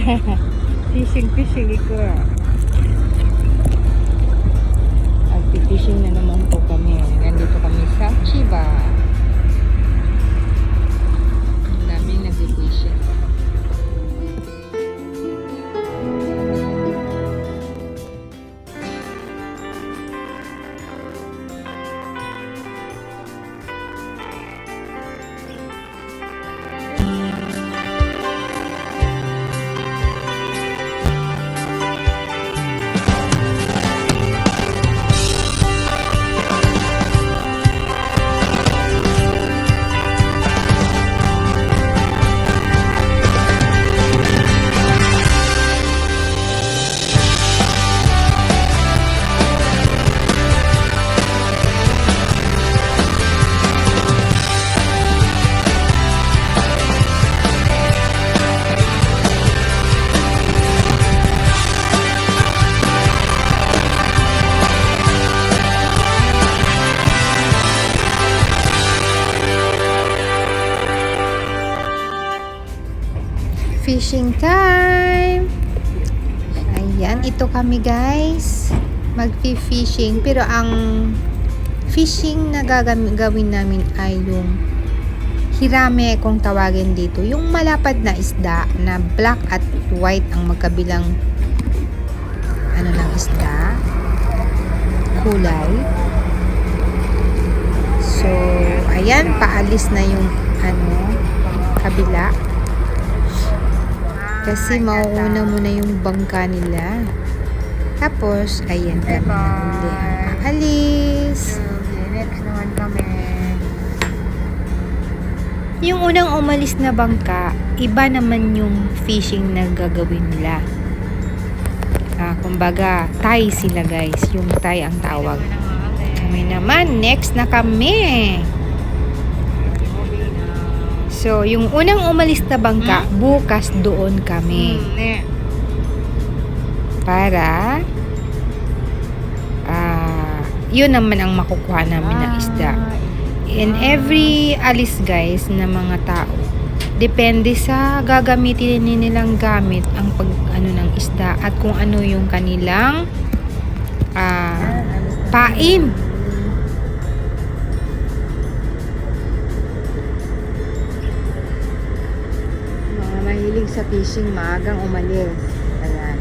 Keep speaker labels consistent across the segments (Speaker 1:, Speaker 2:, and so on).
Speaker 1: Fishing iko. Fishing na naman po kami. Nandito kami sa Chiba. Ang daming nag-fishing. Fishing time! Ayan, ito kami guys. Mag-fishing. Pero ang fishing na gagawin namin ay yung hirame kung tawagin dito. Yung malapad na isda na black at white ang magkabilang ng isda. Kulay. So, ayan, paalis na yung kabila. Kasi mauuna muna yung bangka nila. Tapos, ayan kami na uli ang aalis. Next naman kami. Yung unang umalis na bangka, iba naman yung fishing na gagawin nila. Kumbaga, Thai sila guys. Yung Thai ang tawag. Kami naman, next na kami. So, yung unang umalis na bangka, bukas doon kami. Para yun naman ang makukuha namin ng isda. In every alis guys na mga tao, depende sa gagamitin nilang gamit ang ng isda at kung ano yung kanilang pain. Mahilig sa fishing, maagang umalis. Ayan.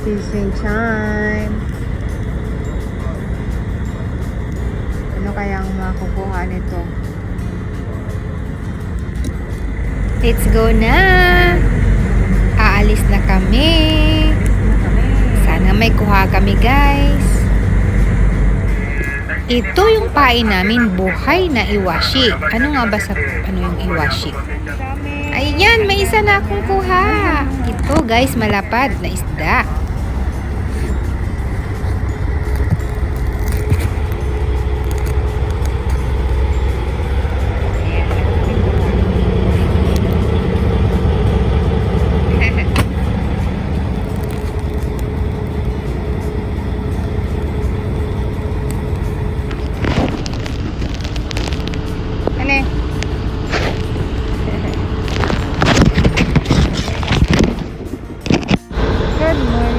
Speaker 1: Fishing time. Ano kaya ang makukuha nito? Let's go na! Aalis na kami. Sana may kuha kami guys. Ito yung pain namin, buhay na iwashi. Ano nga ba yung iwashi? Ayan, may isa na akong kuha. Ito guys, malapad na isda. Good morning.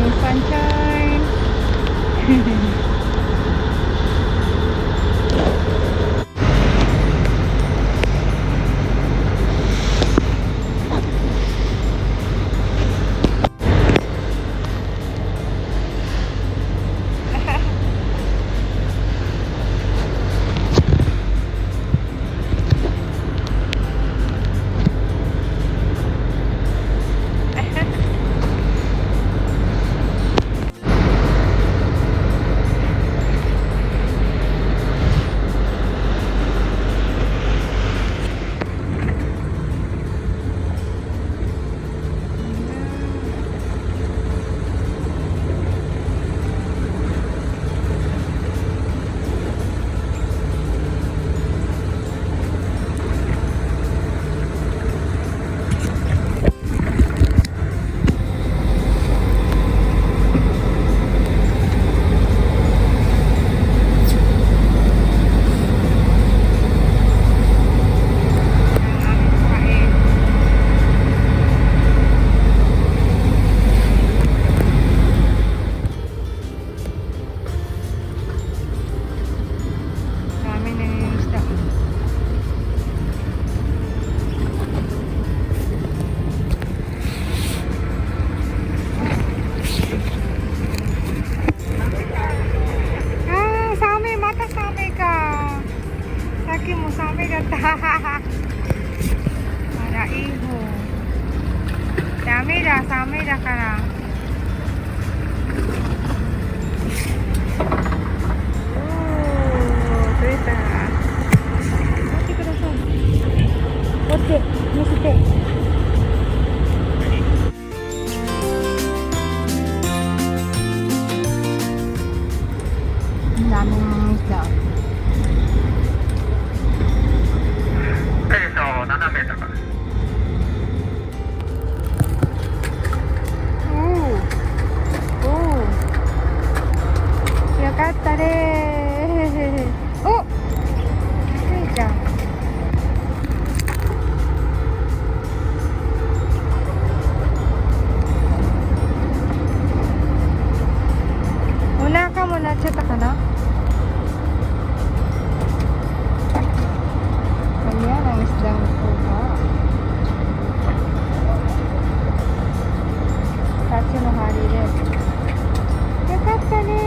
Speaker 1: きもサメだった。あら、いい方。ダメだ、サメだから。おー、取れた。待ってください。こっち、見せて。Ang daming isda.
Speaker 2: 斜めだから。
Speaker 1: よかったねー。お、いいじゃん。お腹もなっちゃったかな。Ayan ang isdang kuha. Tatsu no hari desu. Yokatta ne.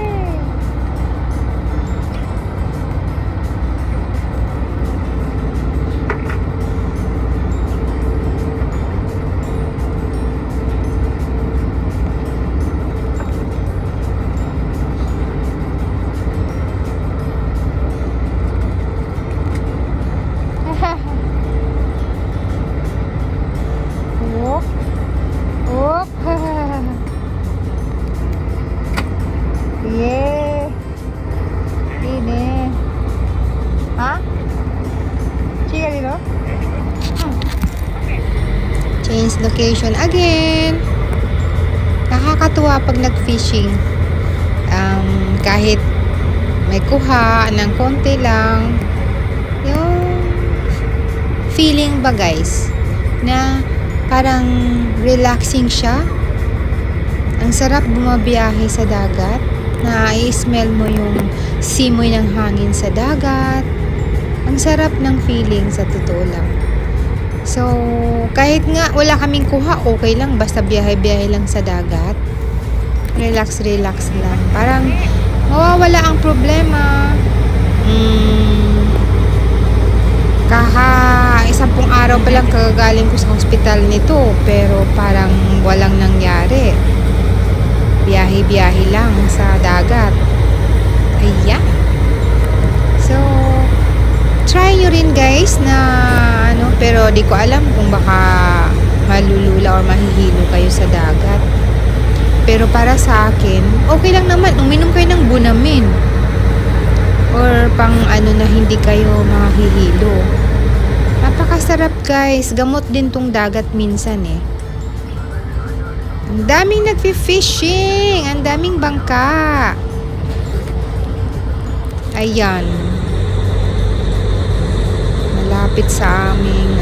Speaker 1: Oh. Yeah. Ini. Ha? Chiga dito? Change location again. Nakakatuwa pag nag-fishing. Kahit may kuha ng konti lang, yung feeling ba guys, na parang relaxing siya. Ang sarap bumabiyahe sa dagat. Na-i-smell mo yung simoy ng hangin sa dagat. Ang sarap ng feeling sa totoo lang. So, kahit nga wala kaming kuha, okay lang. Basta biyahe-biyahe lang sa dagat. Relax-relax lang. Parang mawawala ang problema. Isang araw pa lang kagagaling ko sa hospital nito, pero parang walang nangyari. Biyahe-biyahe lang sa dagat. Ayan. So, try nyo rin guys na pero di ko alam kung baka malulula or mahihilo kayo sa dagat. Pero para sa akin, okay lang naman. Uminom kayo ng Bunamin. Or pang na hindi kayo mahihilo. Napakasarap guys. Gamot din tong dagat minsan eh. Ang daming nagfi-fishing. Ang daming bangka. Ayan. Malapit sa aming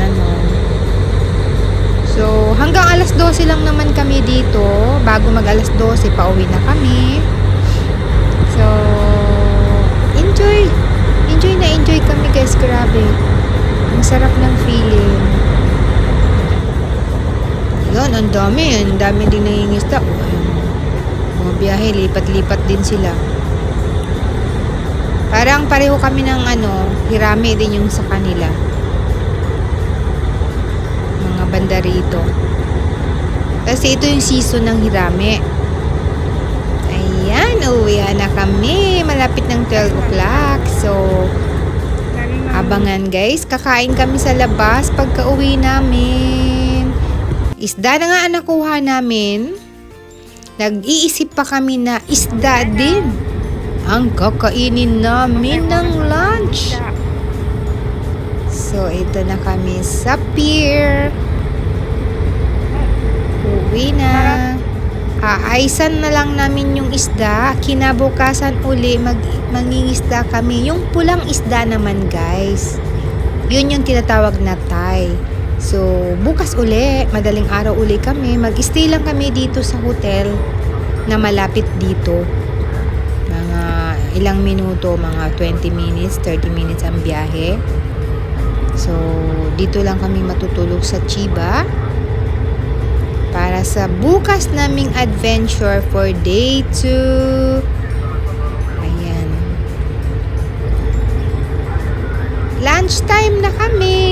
Speaker 1: So, hanggang alas 12 lang naman kami dito. Bago mag alas 12, pauwi na kami. So, enjoy. Enjoy na enjoy kami guys. Grabe. Ang sarap ng feeling. Yan, ang dami. Ang dami din nangingisda. Mga biyahe, lipat-lipat din sila. Parang pareho kami ng hirame din yung sa kanila. Mga banda rito. Kasi ito yung season ng hirame. Ayan, uwi na kami. Malapit ng 12 o'clock. So, abangan guys. Kakain kami sa labas pagka uwi namin. Isda na nga ang nakuha namin. Nag-iisip pa kami na isda din ang kakainin namin ng lunch. So, ito na kami sa pier. Uwi na. Aaysan na lang namin yung isda. Kinabukasan uli, mangingisda kami. Yung pulang isda naman, guys. Yun yung tinatawag na Thai. So, bukas uli, madaling araw uli kami. Mag-stay lang kami dito sa hotel na malapit dito. Mga ilang minuto, mga 20 minutes, 30 minutes ang biyahe. So, dito lang kami matutulog sa Chiba para sa bukas naming adventure for day 2. Ayan. Lunch Lunchtime na kami.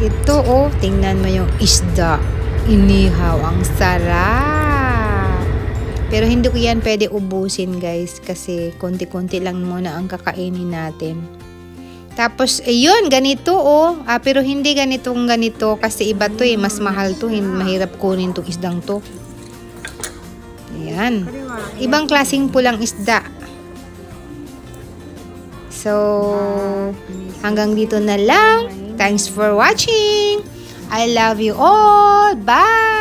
Speaker 1: Ito oh, tingnan mo yung isda. Inihaw, ang sarap. Pero hindi ko yan pwede ubusin guys kasi konti-konti lang muna ang kakainin natin. Tapos, ayun, ganito oh. Pero hindi ganito kasi iba to eh. Mas mahal to. Mahirap kunin tong isdang to. Ayan. Ibang klaseng pulang isda. So, hanggang dito na lang. Thanks for watching. I love you all. Bye!